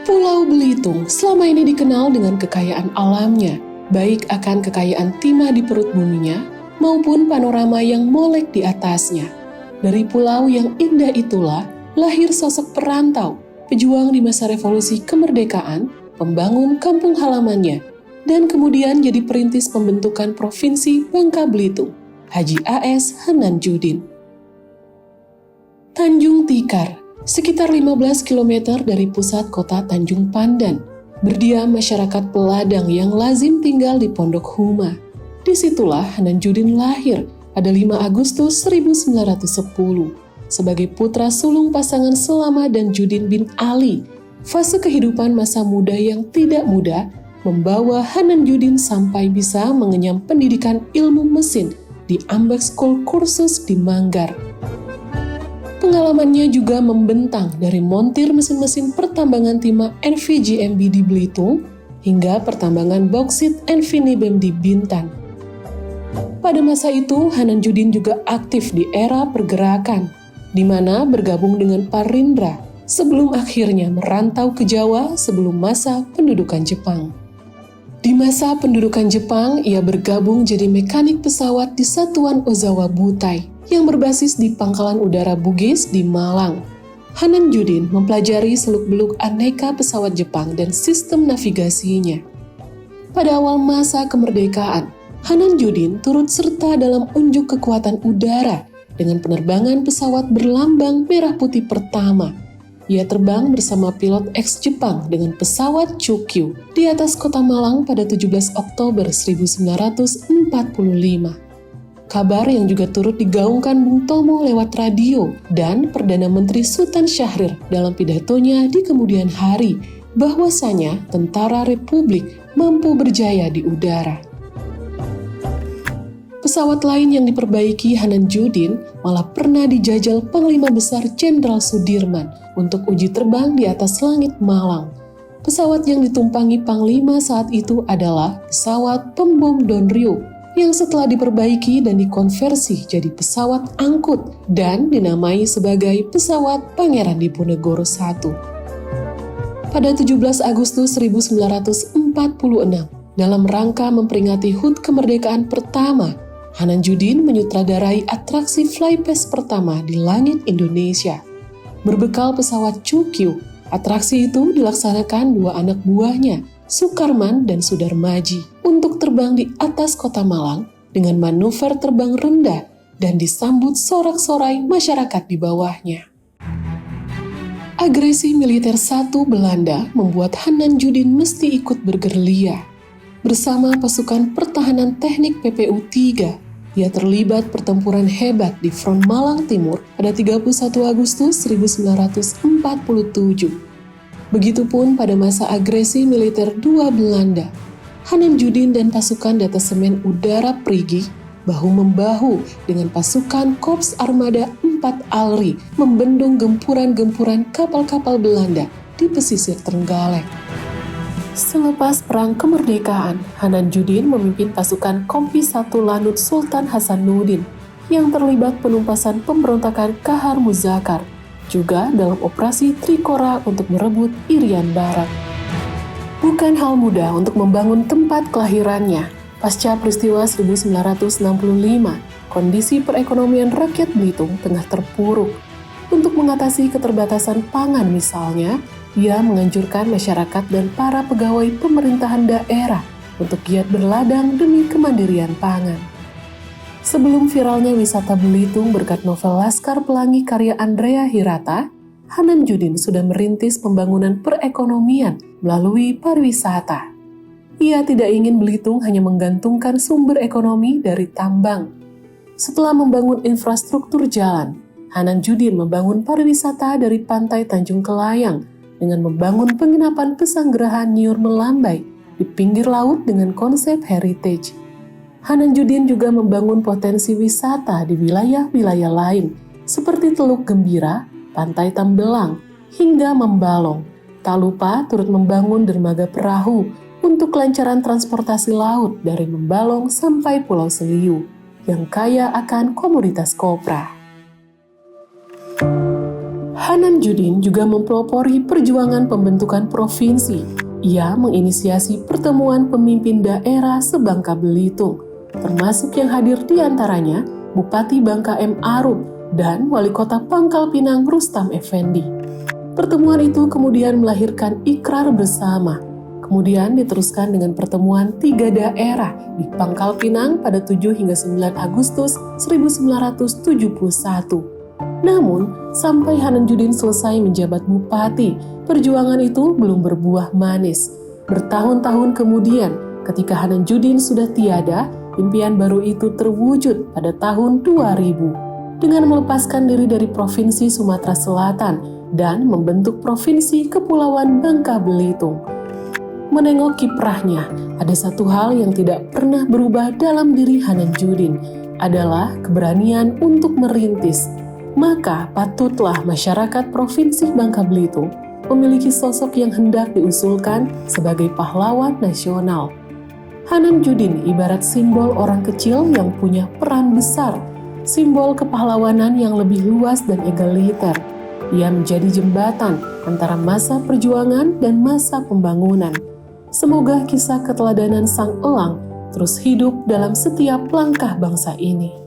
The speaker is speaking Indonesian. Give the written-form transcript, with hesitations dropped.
Pulau Belitung selama ini dikenal dengan kekayaan alamnya, baik akan kekayaan timah di perut buminya, maupun panorama yang molek di atasnya. Dari pulau yang indah itulah, lahir sosok perantau, pejuang di masa revolusi kemerdekaan, pembangun kampung halamannya, dan kemudian jadi perintis pembentukan Provinsi Bangka Belitung, Haji A.S. Hananjudin. Tanjung Tikar, sekitar 15 km dari pusat kota Tanjung Pandan, berdiam masyarakat peladang yang lazim tinggal di Pondok Huma. Disitulah Hananjudin lahir pada 5 Agustus 1910 sebagai putra sulung pasangan Selama dan Judin bin Ali. Fase kehidupan masa muda yang tidak mudah membawa Hananjudin sampai bisa mengenyam pendidikan ilmu mesin di Ambek School Kursus di Manggar. Pengalamannya juga membentang dari montir mesin-mesin pertambangan timah NVGMB di Belitung hingga pertambangan boksit NVNIBEM di Bintan. Pada masa itu, Hananjudin juga aktif di era pergerakan, di mana bergabung dengan Parindra sebelum akhirnya merantau ke Jawa sebelum masa pendudukan Jepang. Di masa pendudukan Jepang, ia bergabung jadi mekanik pesawat di Satuan Ozawa Butai yang berbasis di Pangkalan Udara Bugis di Malang. Hananjudin mempelajari seluk-beluk aneka pesawat Jepang dan sistem navigasinya. Pada awal masa kemerdekaan, Hananjudin turut serta dalam unjuk kekuatan udara dengan penerbangan pesawat berlambang merah putih pertama. Ia terbang bersama pilot ex-Jepang dengan pesawat Chukyu di atas kota Malang pada 17 Oktober 1945. Kabar yang juga turut digaungkan Bung Tomo lewat radio dan Perdana Menteri Sultan Syahrir dalam pidatonya di kemudian hari bahwasanya tentara Republik mampu berjaya di udara. Pesawat lain yang diperbaiki Hananjudin malah pernah dijajal Panglima Besar Jenderal Sudirman untuk uji terbang di atas langit Malang. Pesawat yang ditumpangi Panglima saat itu adalah pesawat pembom Donryo yang setelah diperbaiki dan dikonversi jadi pesawat angkut dan dinamai sebagai pesawat Pangeran Diponegoro I. Pada 17 Agustus 1946, dalam rangka memperingati HUT kemerdekaan pertama, Hananjudin menyutradarai atraksi flypast pertama di langit Indonesia. Berbekal pesawat Chukyu, atraksi itu dilaksanakan 2 anak buahnya, Sukarman dan Sudarmaji, untuk terbang di atas kota Malang dengan manuver terbang rendah dan disambut sorak-sorai masyarakat di bawahnya. Agresi militer satu Belanda membuat Hananjudin mesti ikut bergerilya. Bersama pasukan pertahanan teknik PPU 3, ia terlibat pertempuran hebat di Front Malang Timur pada 31 Agustus 1947. Begitupun pada masa agresi militer 2 Belanda, Hananjudin dan pasukan Detasemen Udara Prigi bahu-membahu dengan pasukan Korps Armada 4 ALRI membendung gempuran-gempuran kapal-kapal Belanda di pesisir Trenggalek. Selepas Perang Kemerdekaan, Hananjudin memimpin pasukan Kompi 1 Lanut Sultan Hasanuddin yang terlibat penumpasan pemberontakan Kahar Muzakkar, juga dalam operasi Trikora untuk merebut Irian Barat. Bukan hal mudah untuk membangun tempat kelahirannya. Pasca peristiwa 1965, kondisi perekonomian rakyat Belitung tengah terpuruk. Untuk mengatasi keterbatasan pangan misalnya, ia menganjurkan masyarakat dan para pegawai pemerintahan daerah untuk giat berladang demi kemandirian pangan. Sebelum viralnya wisata Belitung berkat novel Laskar Pelangi karya Andrea Hirata, Hananjudin sudah merintis pembangunan perekonomian melalui pariwisata. Ia tidak ingin Belitung hanya menggantungkan sumber ekonomi dari tambang. Setelah membangun infrastruktur jalan, Hananjudin membangun pariwisata dari pantai Tanjung Kelayang dengan membangun penginapan pesanggerahan Nyur Melambai di pinggir laut dengan konsep heritage. Hananjudin juga membangun potensi wisata di wilayah-wilayah lain seperti Teluk Gembira, Pantai Tambelang, hingga Membalong. Tak lupa turut membangun dermaga perahu untuk kelancaran transportasi laut dari Membalong sampai Pulau Seliu yang kaya akan komoditas kopra. Hanan Judin juga mempelopori perjuangan pembentukan provinsi. Ia menginisiasi pertemuan pemimpin daerah se-Bangka Belitung, termasuk yang hadir di antaranya Bupati Bangka M. Arub dan Wali Kota Pangkal Pinang Rustam Effendi. Pertemuan itu kemudian melahirkan ikrar bersama, kemudian diteruskan dengan pertemuan 3 daerah di Pangkal Pinang pada 7 hingga 9 Agustus 1971. Namun, sampai Hanan Judin selesai menjabat bupati, perjuangan itu belum berbuah manis. Bertahun-tahun kemudian, ketika Hanan Judin sudah tiada, impian baru itu terwujud pada tahun 2000 dengan melepaskan diri dari Provinsi Sumatera Selatan dan membentuk Provinsi Kepulauan Bangka Belitung. Menengok kiprahnya, ada satu hal yang tidak pernah berubah dalam diri Hanan Judin, adalah keberanian untuk merintis. Maka patutlah masyarakat Provinsi Bangka Belitung memiliki sosok yang hendak diusulkan sebagai pahlawan nasional. Hanan Judin ibarat simbol orang kecil yang punya peran besar, simbol kepahlawanan yang lebih luas dan egaliter. Ia menjadi jembatan antara masa perjuangan dan masa pembangunan. Semoga kisah keteladanan Sang Elang terus hidup dalam setiap langkah bangsa ini.